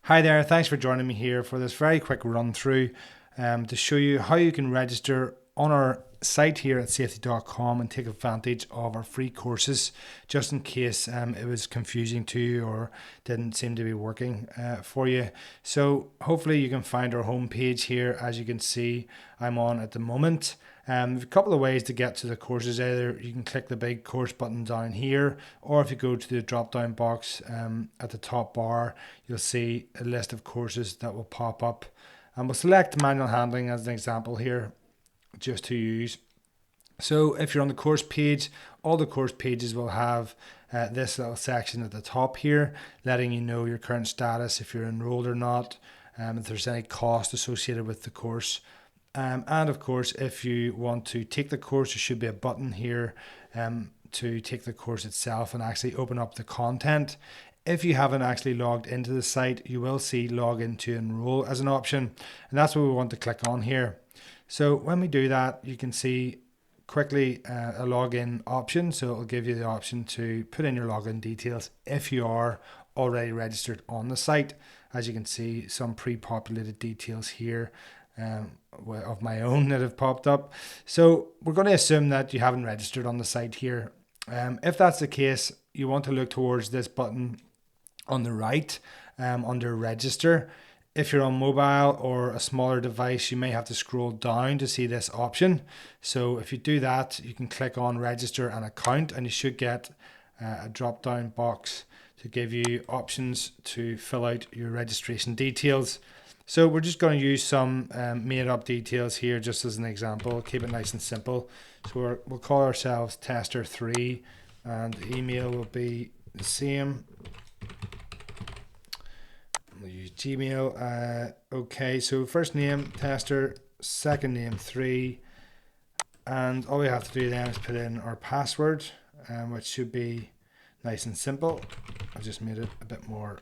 Hi there, thanks for joining me here for this very quick run through to show you how you can register on our site here at safeti.com and take advantage of our free courses, just in case it was confusing to you or didn't seem to be working for you. So hopefully you can find our homepage here. As you can see, I'm on at the moment. There's a couple of ways to get to the courses. Either you can click the big course button down here, or if you go to the drop down box at the top bar, you'll see a list of courses that will pop up. And we'll select manual handling as an example here, just to use. So if you're on the course page, all the course pages will have this little section at the top here, letting you know your current status, if you're enrolled or not, if there's any cost associated with the course. And of course, if you want to take the course, there should be a button here to take the course itself and actually open up the content. If you haven't actually logged into the site, you will see login to enroll as an option, and that's what we want to click on here. So when we do that, you can see quickly a login option. So it'll give you the option to put in your login details if you are already registered on the site. As you can see, some pre-populated details here of my own that have popped up. So we're going to assume that you haven't registered on the site here. If that's the case, you want to look towards this button on the right under register. If you're on mobile or a smaller device, you may have to scroll down to see this option. So if you do that, you can click on register an account, and you should get a drop down box to give you options to fill out your registration details. So we're just going to use some made up details here just as an example. Keep it nice and simple. So we'll call ourselves tester3, and the email will be the same. We'll use Gmail. Okay, so first name tester, second name 3, and all we have to do then is put in our password, which should be nice and simple. I just made it a bit more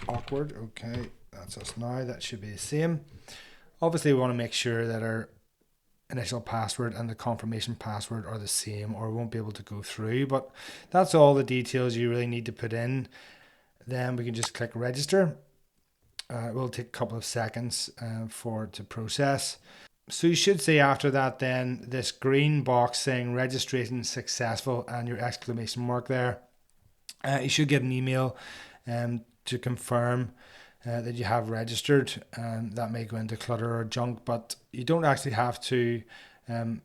awkward. Okay, that's us now. That should be the same. Obviously, we want to make sure that our initial password and the confirmation password are the same, or we won't be able to go through. But that's all the details you really need to put in. Then we can just click register. It will take a couple of seconds for it to process. So you should see after that then this green box saying registration successful and your exclamation mark there. You should get an email to confirm that you have registered, and that may go into clutter or junk, but you don't actually have to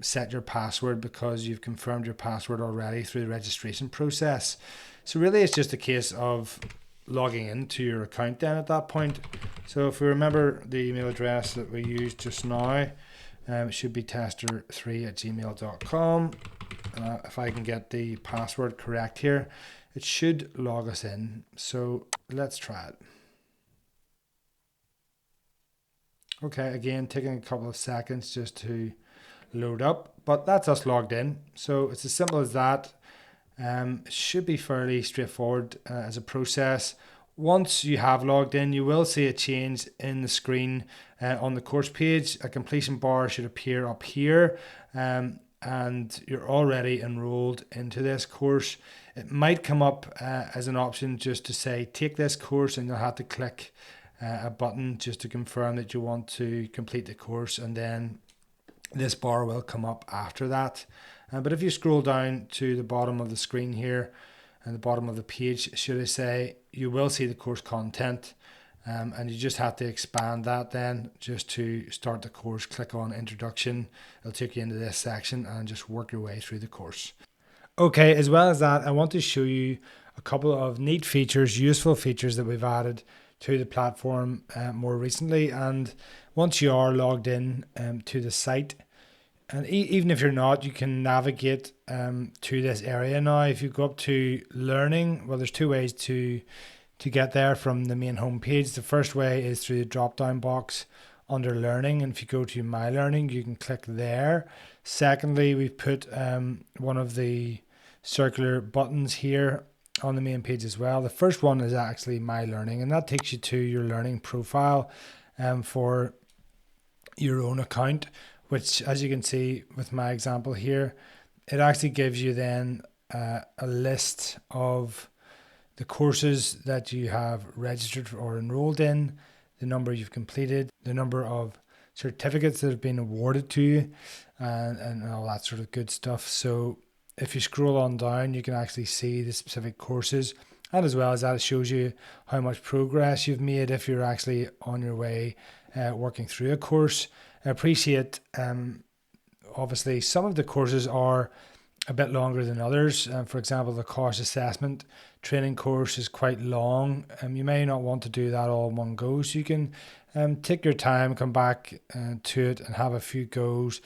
set your password because you've confirmed your password already through the registration process. So really it's just a case of logging into your account then at that point. So if we remember the email address that we used just now, it should be tester3@gmail.com. If I can get the password correct here, it should log us in. So let's try it. Okay, again, taking a couple of seconds just to load up, but that's us logged in. So it's as simple as that. It should be fairly straightforward as a process. Once you have logged in, you will see a change in the screen on the course page. A completion bar should appear up here, and you're already enrolled into this course. It might come up as an option just to say take this course, and you'll have to click a button just to confirm that you want to complete the course, and then this bar will come up after that. But if you scroll down to the bottom of the screen here and the bottom of the page, should I say, you will see the course content, and you just have to expand that then just to start the course. Click on introduction. It'll take you into this section and just work your way through the course. Okay, as well as that, I want to show you a couple of neat features, useful features that we've added to the platform more recently. And once you are logged in to the site, and even if you're not, you can navigate to this area now. If you go up to learning, well, there's two ways to get there from the main home page. The first way is through the drop down box under learning, and if you go to my learning, you can click there. Secondly, we've put one of the circular buttons here on the main page as well. The first one is actually my learning, and that takes you to your learning profile for your own account, which, as you can see with my example here, it actually gives you then a list of the courses that you have registered or enrolled in, the number you've completed, the number of certificates that have been awarded to you, and all that sort of good stuff. So if you scroll on down, you can actually see the specific courses, and as well as that, it shows you how much progress you've made if you're actually on your way working through a course. I appreciate, obviously, some of the courses are a bit longer than others. For example, the course assessment training course is quite long. You may not want to do that all in one go, so you can take your time, come back to it and have a few goes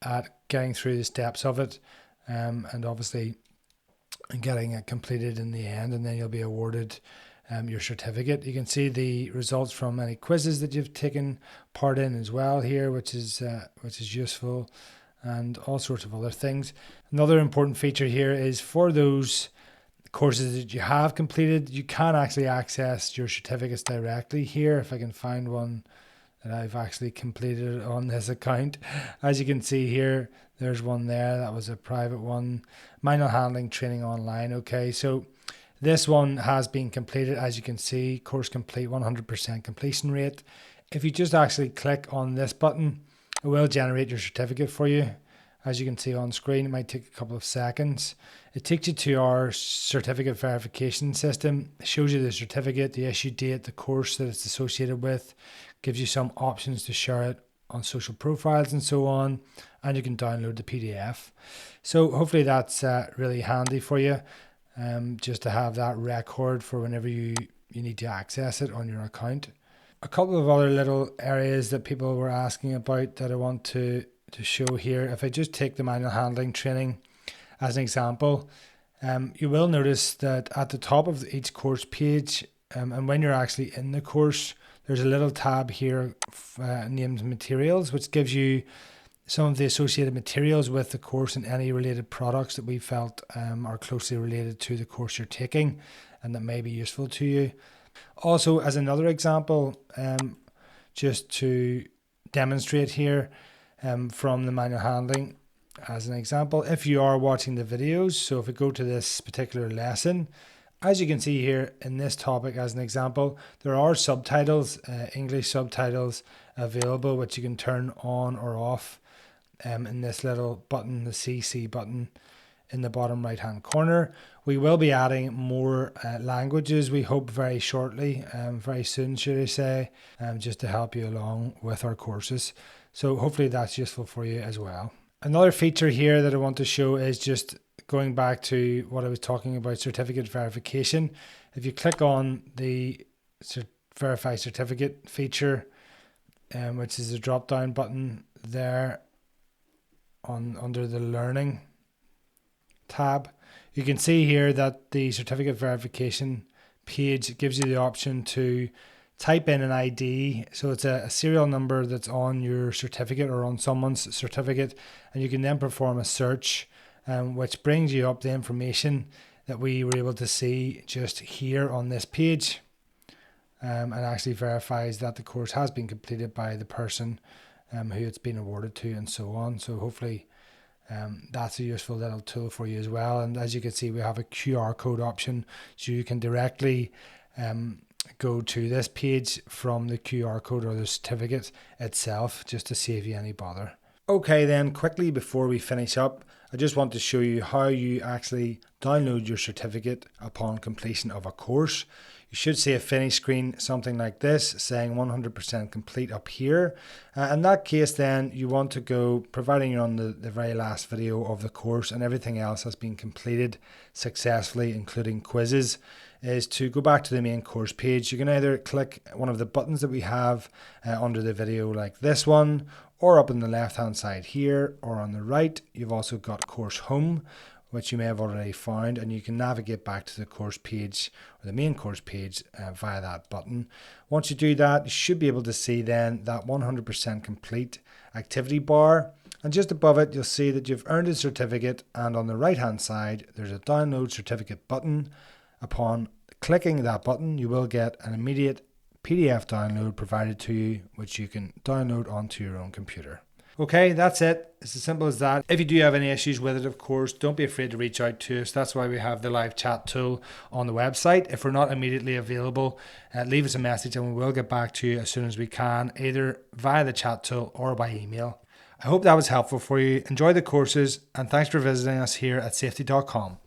at getting through the steps of it, and obviously getting it completed in the end, and then you'll be awarded your certificate. You can see the results from any quizzes that you've taken part in as well here, which is useful, and all sorts of other things. Another important feature here is for those courses that you have completed, you can actually access your certificates directly here. If I can find one that I've actually completed on this account. As you can see here, there's one there. That was a private one. Manual handling training online. Okay, so this one has been completed. As you can see, course complete, 100% completion rate. If you just actually click on this button, it will generate your certificate for you. As you can see on screen, it might take a couple of seconds. It takes you to our certificate verification system. It shows you the certificate, the issue date, the course that it's associated with, gives you some options to share it on social profiles and so on, and you can download the PDF. So hopefully that's really handy for you, just to have that record for whenever you need to access it on your account. A couple of other little areas that people were asking about that I want to show here. If I just take the manual handling training as an example, you will notice that at the top of each course page, and when you're actually in the course, there's a little tab here named materials, which gives you some of the associated materials with the course and any related products that we felt are closely related to the course you're taking and that may be useful to you. Also, as another example, just to demonstrate here from the manual handling, as an example, if you are watching the videos, so if we go to this particular lesson, as you can see here in this topic as an example, there are subtitles, English subtitles available, which you can turn on or off in this little button, the CC button in the bottom right hand corner. We will be adding more languages, we hope very shortly, very soon should I say, just to help you along with our courses. So hopefully that's useful for you as well. Another feature here that I want to show is just going back to what I was talking about, certificate verification. If you click on the verify certificate feature, which is a drop down button there under the learning tab, you can see here that the certificate verification page gives you the option to type in an ID. So it's a serial number that's on your certificate or on someone's certificate, and you can then perform a search, which brings you up the information that we were able to see just here on this page, and actually verifies that the course has been completed by the person who it's been awarded to and so on. So hopefully that's a useful little tool for you as well. And as you can see, we have a QR code option, so you can directly go to this page from the QR code or the certificate itself, just to save you any bother. Okay, then quickly before we finish up, I just want to show you how you actually download your certificate upon completion of a course. You should see a finish screen, something like this, saying 100% complete up here. In that case, then you want to go, providing you're on the very last video of the course and everything else has been completed successfully, including quizzes, is to go back to the main course page. You can either click one of the buttons that we have under the video, like this one, or up on the left hand side here, or on the right. You've also got course home, which you may have already found, and you can navigate back to the course page or the main course page via that button. Once you do that, you should be able to see then that 100% complete activity bar, and just above it you'll see that you've earned a certificate, and on the right hand side there's a download certificate button. Upon clicking that button, you will get an immediate PDF download provided to you, which you can download onto your own computer. Okay, that's it. It's as simple as that. If you do have any issues with it, of course, don't be afraid to reach out to us. That's why we have the live chat tool on the website. If we're not immediately available, leave us a message and we will get back to you as soon as we can, either via the chat tool or by email. I hope that was helpful for you. Enjoy the courses and thanks for visiting us here at Safeti.com.